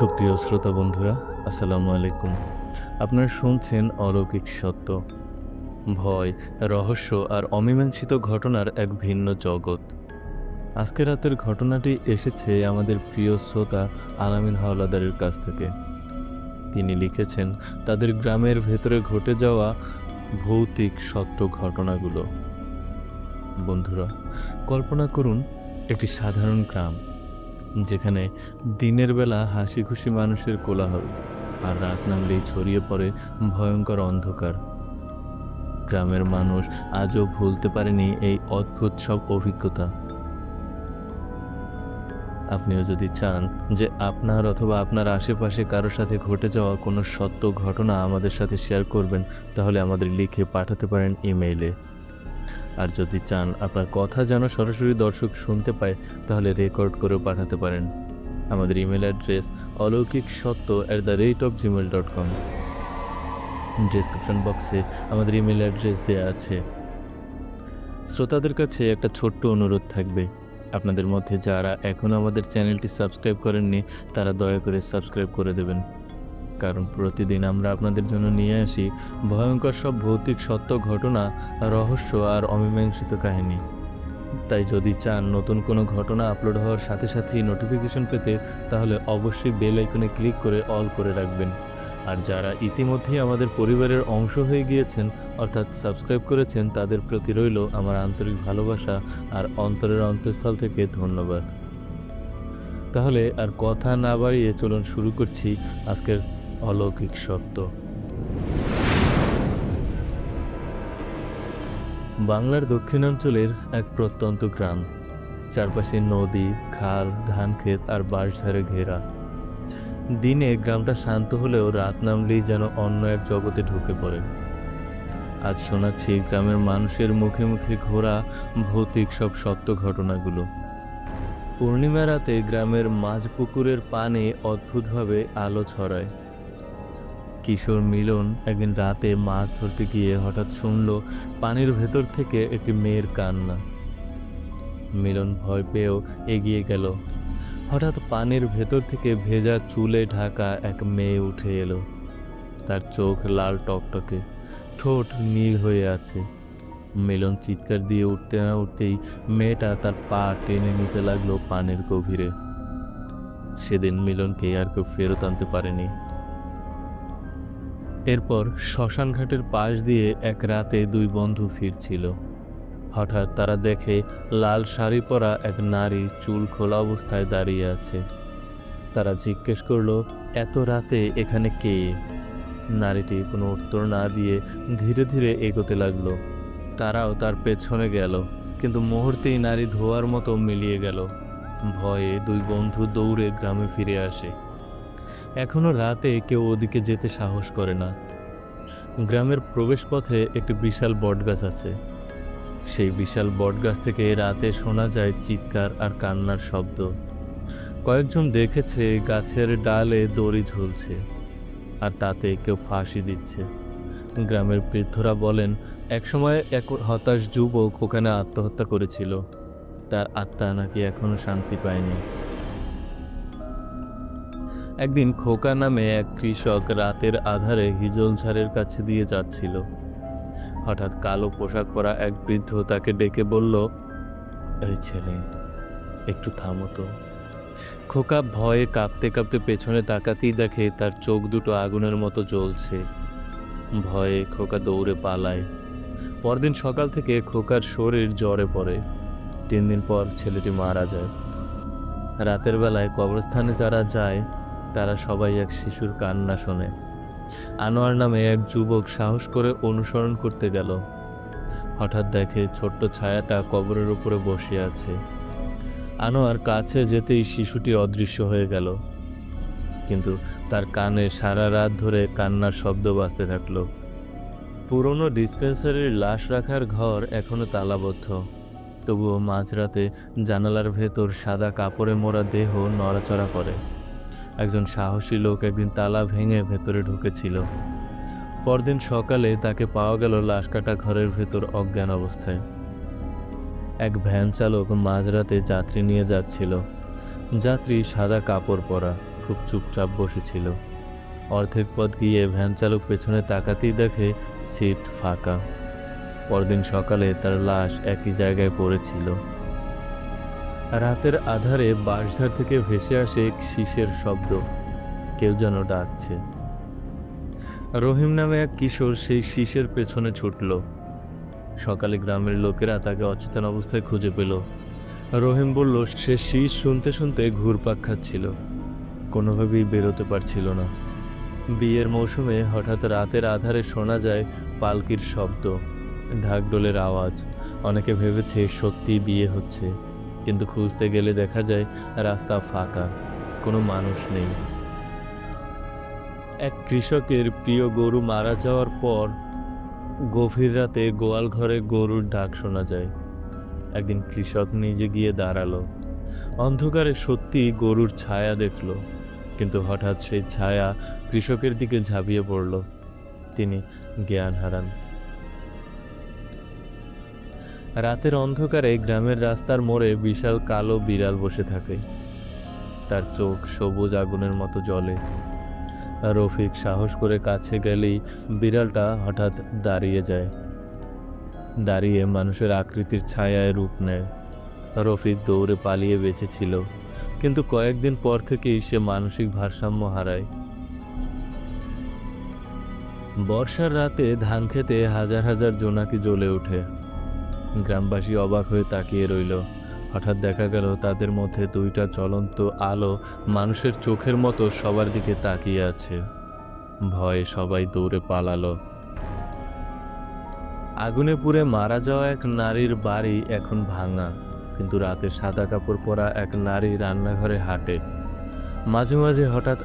সুপ্রিয় শ্রোতা বন্ধুরা, আসসালামু আলাইকুম। আপনারা শুনছেন অলৌকিক সত্য, ভয়, রহস্য আর অমীমাংসিত ঘটনার এক ভিন্ন জগৎ। আজকে রাতের ঘটনাটি এসেছে আমাদের প্রিয় শ্রোতা আলামিন হাওলাদারের কাছ থেকে। তিনি লিখেছেন তাদের গ্রামের ভেতরে ঘটে যাওয়া ভৌতিক সত্য ঘটনাগুলো। বন্ধুরা, কল্পনা করুন একটি সাধারণ গ্রাম, যেখানে দিনের বেলা হাসি খুশি মানুষের কোলাহল, আর রাত নামলেই ছড়িয়ে পড়ে ভয়ঙ্কর অন্ধকার। গ্রামের মানুষ আজও ভুলতে পারেনি এই অদ্ভুত সব অভিজ্ঞতা। আপনিও যদি চান যে আপনার অথবা আপনার আশেপাশে কারোর সাথে ঘটে যাওয়া কোনো সত্য ঘটনা আমাদের সাথে শেয়ার করবেন, তাহলে আমাদের লিখে পাঠাতে পারেন ইমেইলে। আর যদি চান আপনার কথা যেন সরাসরি দর্শক শুনতে পায়, তাহলে রেকর্ড করেও পাঠাতে পারেন। আমাদের ইমেল অ্যাড্রেস alaukiksotto@gmail.com। ডেসক্রিপশন বক্সে আমাদের ইমেল অ্যাড্রেস দেওয়া আছে। শ্রোতাদের কাছে একটা ছোট্ট অনুরোধ থাকবে, আপনাদের মধ্যে যারা এখনও আমাদের চ্যানেলটি সাবস্ক্রাইব করেননি তারা দয়া করে সাবস্ক্রাইব করে দেবেন, কারণ প্রতিদিন আমরা আপনাদের জন্য নিয়ে আসি ভয়ঙ্কর সব ভৌতিক সত্য ঘটনা, রহস্য আর অমীমাংসিত কাহিনী। তাই যদি চান নতুন কোনো ঘটনা আপলোড হওয়ার সাথে সাথেই নোটিফিকেশন পেতে, তাহলে অবশ্যই বেল আইকনে ক্লিক করে অল করে রাখবেন। আর যারা ইতিমধ্যেই আমাদের পরিবারের অংশ হয়ে গিয়েছেন, অর্থাৎ সাবস্ক্রাইব করেছেন, তাদের প্রতি রইল আমার আন্তরিক ভালোবাসা আর অন্তরের অন্তঃস্থল থেকে ধন্যবাদ। তাহলে আর কথা না বাড়িয়ে চলুন শুরু করছি আজকের অলৌকিক সত্য। বাংলার দক্ষিণাঞ্চলের এক প্রত্যন্ত গ্রাম, চারপাশে নদী, খাল, ধানক্ষেত আর বাঁশঝাড়ে ঘেরা। দিনে গ্রামটা শান্ত হলেও রাত নামলেই যেন অন্য এক জগতে ঢুকে পড়ে। আজ শোনাচ্ছি গ্রামের মানুষের মুখে মুখে ঘোরা ভৌতিক সব সত্য ঘটনাগুলো। পূর্ণিমা রাতে গ্রামের মাঝ পুকুরের পানে অদ্ভুতভাবে আলো ছড়ায়। কিশোর মিলন একদিন রাতে মাছ ধরতে গিয়ে হঠাৎ শুনল পানির ভেতর থেকে একটি মেয়ের কান্না। মিলন ভয় পেয়েও এগিয়ে গেল। হঠাৎ পানির ভেতর থেকে ভেজা চুলে ঢাকা এক মেয়ে উঠে এলো। তার চোখ লাল টকটকে, ঠোঁট নীল হয়ে আছে। মিলন চিৎকার দিয়ে উঠতে না উঠতেই মেয়েটা তার পা টেনে নিতে লাগলো পানির গভীরে। সেদিন মিলনকে আর কেউ ফেরত আনতে পারেনি। এরপর শ্মশান ঘাটের পাশ দিয়ে এক রাতে দুই বন্ধু ফিরছিল। হঠাৎ তারা দেখে লাল শাড়ি পরা এক নারী চুল খোলা অবস্থায় দাঁড়িয়ে আছে। তারা জিজ্ঞেস করলো, এত রাতে এখানে কে? নারীটি কোনো উত্তর না দিয়ে ধীরে ধীরে এগোতে লাগলো। তারাও তার পেছনে গেল, কিন্তু মুহূর্তেই নারী ধোয়ার মতো মিলিয়ে গেল। ভয়ে দুই বন্ধু দৌড়ে গ্রামে ফিরে আসে। এখনো রাতে কেউ ওদিকে যেতে সাহস করে না। গ্রামের প্রবেশপথে একটি বিশাল বটগাছ আছে। সেই বিশাল বটগাছ থেকে রাতে শোনা যায় চিৎকার আর কান্নার শব্দ। কয়েকজন দেখেছে গাছের ডালে দড়ি ঝুলছে, আর তাতে কেউ ফাঁসি দিচ্ছে। গ্রামের বৃদ্ধরা বলেন, একসময় এক হতাশ যুবক ওখানে আত্মহত্যা করেছিল। তার আত্মা নাকি এখনো শান্তি পায়নি। একদিন খোকা নামে এক কৃষক রাতের আধারে হিজল ঝাড়ের কাছে দিয়ে যাচ্ছিল। হঠাৎ কালো পোশাক পরা এক বৃদ্ধ তাকে ডেকে বলল, এই ছেলে, একটু থামো তো। খোকা ভয়ে কাঁপতে কাঁপতে পেছনে তাকাতেই দেখে তার চোখ দুটো আগুনের মতো জ্বলছে। ভয়ে খোকা দৌড়ে পালায়। পরদিন সকাল থেকে খোকার শরীর জ্বরে পড়ে। 3 দিন পর ছেলেটি মারা যায়। রাতের বেলায় কবরস্থানে যারা যায় তারা সবাই এক শিশুর কান্না শোনে। আনোয়ার নামে এক যুবক সাহস করে অনুসরণ করতে গেল। হঠাৎ দেখে ছোট্ট ছায়াটা কবরের উপরে বসে আছে। আনোয়ার কাছে যেতেই শিশুটি অদৃশ্য হয়ে গেল, কিন্তু তার কানে সারা রাত ধরে কান্নার শব্দ বাজতে থাকলো। পুরনো ডিসপেন্সারির লাশ রাখার ঘর এখনো তালাবদ্ধ, তবুও মাঝরাতে জানালার ভেতর সাদা কাপড়ে মোড়া দেহ নড়াচড়া করে। একজন সাহসী লোক একদিন তালা ভেঙে ভেতরে ঢুকেছিল। পরদিন সকালে তাকে পাওয়া গেল লাশ কাটা ঘরের ভেতর অজ্ঞান অবস্থায়। এক ভ্যান চালক মাঝরাতে যাত্রী নিয়ে যাচ্ছিল। যাত্রী সাদা কাপড় পরা, খুব খুব চুপচাপ বসেছিল। অর্ধেক পথ গিয়ে ভ্যান চালক পেছনে তাকাতেই দেখে সিট ফাঁকা। পরদিন সকালে তার লাশ একই জায়গায় পড়েছিল। রাতের আধারে বাঁশঝাড় থেকে ভেসে আসে শীষের শব্দ, কেউ যেন ডাকছে। রহিম নামে এক কিশোর সেই শীষের পেছনে ছুটল। সকালে গ্রামের লোকেরা তাকে অচেতন অবস্থায় খুঁজে পেল। রহিম বলল সে শীষ শুনতে শুনতে ঘুরপাক খাচ্ছিল, কোনোভাবেই বেরোতে পারছিল না। বিয়ের মৌসুমে হঠাৎ রাতের আধারে শোনা যায় পালকির শব্দ, ঢাকঢোলের আওয়াজ। অনেকে ভেবেছে সত্যি বিয়ে হচ্ছে, কিন্তু খুঁজতে গেলে দেখা যায় রাস্তা ফাঁকা, কোনো মানুষ নেই। এক কৃষকের প্রিয় গরু মারা যাওয়ার পর গভীর রাতে গোয়াল ঘরে গরুর ডাক শোনা যায়। একদিন কৃষক নিজে গিয়ে দাঁড়ালো। অন্ধকারে সত্যি গরুর ছায়া দেখল, কিন্তু হঠাৎ সেই ছায়া কৃষকের দিকে ঝাঁপিয়ে পড়ল। তিনি জ্ঞান হারান। রাতের অন্ধকারে গ্রামের রাস্তার মোড়ে বিশাল কালো বিড়াল বসে থাকে। তার চোখ সবুজ আগুনের মতো জ্বলে। রফিক সাহস করে কাছে গেলেই বিড়ালটা হঠাৎ দাঁড়িয়ে যায়, দাঁড়িয়ে মানুষের আকৃতির ছায়ায় রূপ নেয়। রফিক দৌড়ে পালিয়ে বেঁচেছিল, কিন্তু কয়েকদিন পর থেকেই সে মানসিক ভারসাম্য হারায়। বর্ষার রাতে ধান খেতে হাজার হাজার জোনাকি জ্বলে ওঠে। গ্রামবাসী অবাক হয়ে তাকিয়ে রইল। হঠাৎ দেখা গেল তাদের মধ্যে দুইটা জ্বলন্ত আলো মানুষের চোখের মতো সবার দিকে তাকিয়ে আছে। ভয়ে সবাই দৌড়ে পালালো। আগুনে পুড়ে মারা যাওয়া এক নারীর বাড়ি এখন ভাঙা, কিন্তু রাতে সাদা কাপড় পরা এক নারী রান্নাঘরে হাঁটে। মাঝে মাঝে হঠাৎ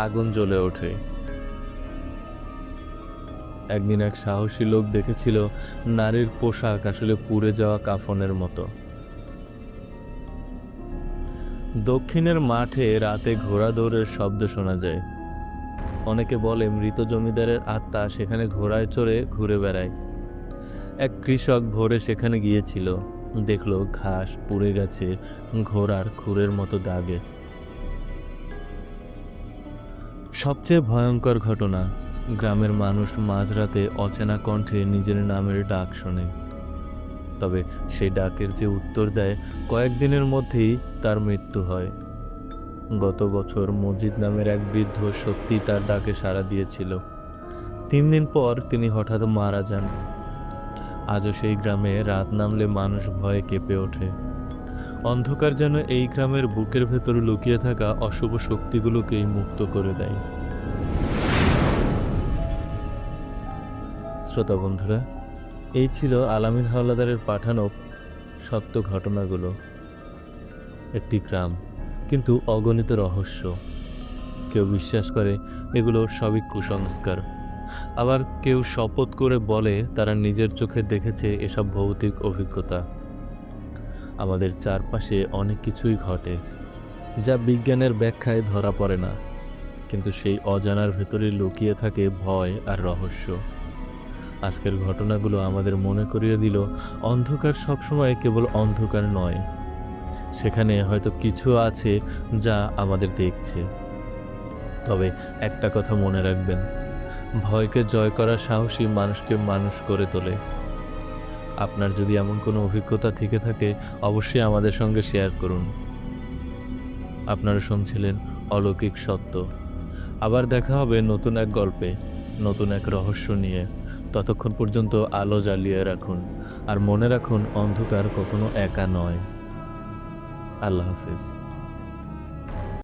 আগুন জ্বলে ওঠে। একদিন এক সাহসী লোক দেখেছিল নারীর পোশাক আসলে পুড়ে যাওয়া কাফনের মতো। দক্ষিণের মাঠে রাতে ঘোড়া দৌড়ের শব্দ শোনা যায়। অনেকে বলে মৃত জমিদারের আত্মা সেখানে ঘোড়ায় চড়ে ঘুরে বেড়ায়। এক কৃষক ভোরে সেখানে গিয়েছিল, দেখলো ঘাস পুড়ে গেছে ঘোড়ার খুরের মতো দাগে। সবচেয়ে ভয়ঙ্কর ঘটনা, গ্রামের মানুষ মাঝরাতে অচেনা কণ্ঠে নিজের নামের ডাক শোনে। তবে সেই ডাকের যে উত্তর দেয়, কয়েকদিনের মধ্যেই তার মৃত্যু হয়। গত বছর মজিদ নামের এক বৃদ্ধ সত্যি তার ডাকে সাড়া দিয়েছিল। 3 দিন পর তিনি হঠাৎ মারা যান। আজও সেই গ্রামে রাত নামলে মানুষ ভয়ে কেঁপে ওঠে। অন্ধকার যেন এই গ্রামের বুকের ভেতর লুকিয়ে থাকা অশুভ শক্তিগুলোকেই মুক্ত করে দেয়। শ্রোতা বন্ধুরা, এই ছিল আলামিন হাওলাদারের পাঠানো সত্য ঘটনাগুলো। একটি গ্রাম, কিন্তু অগণিত রহস্য। কেউ বিশ্বাস করে এগুলো সবই কুসংস্কার, আবার কেউ শপথ করে বলে তারা নিজের চোখে দেখেছে এসব ভৌতিক অভিজ্ঞতা। আমাদের চারপাশে অনেক কিছুই ঘটে যা বিজ্ঞানের ব্যাখ্যায় ধরা পড়ে না, কিন্তু সেই অজানার ভেতরে লুকিয়ে থাকে ভয় আর রহস্য। আজকের ঘটনাগুলো আমাদের মনে করিয়ে দিল অন্ধকার সবসময় কেবল অন্ধকার নয়, সেখানে হয়তো কিছু আছে যা আমাদের দেখছে। তবে একটা কথা মনে রাখবেন, ভয়কে জয় করা সাহসী মানুষকে মানুষ করে তোলে। আপনার যদি এমন কোনো অভিজ্ঞতা থেকে থাকে, অবশ্যই আমাদের সঙ্গে শেয়ার করুন। আপনারা শুনছিলেন অলৌকিক সত্য। আবার দেখা হবে নতুন এক গল্পে, নতুন এক রহস্য নিয়ে। ততক্ষণ পর্যন্ত আলো জ্বালিয়ে রাখুন, আর মনে রাখুন অন্ধকার কখনো একা নয়। আল্লাহ হাফেজ।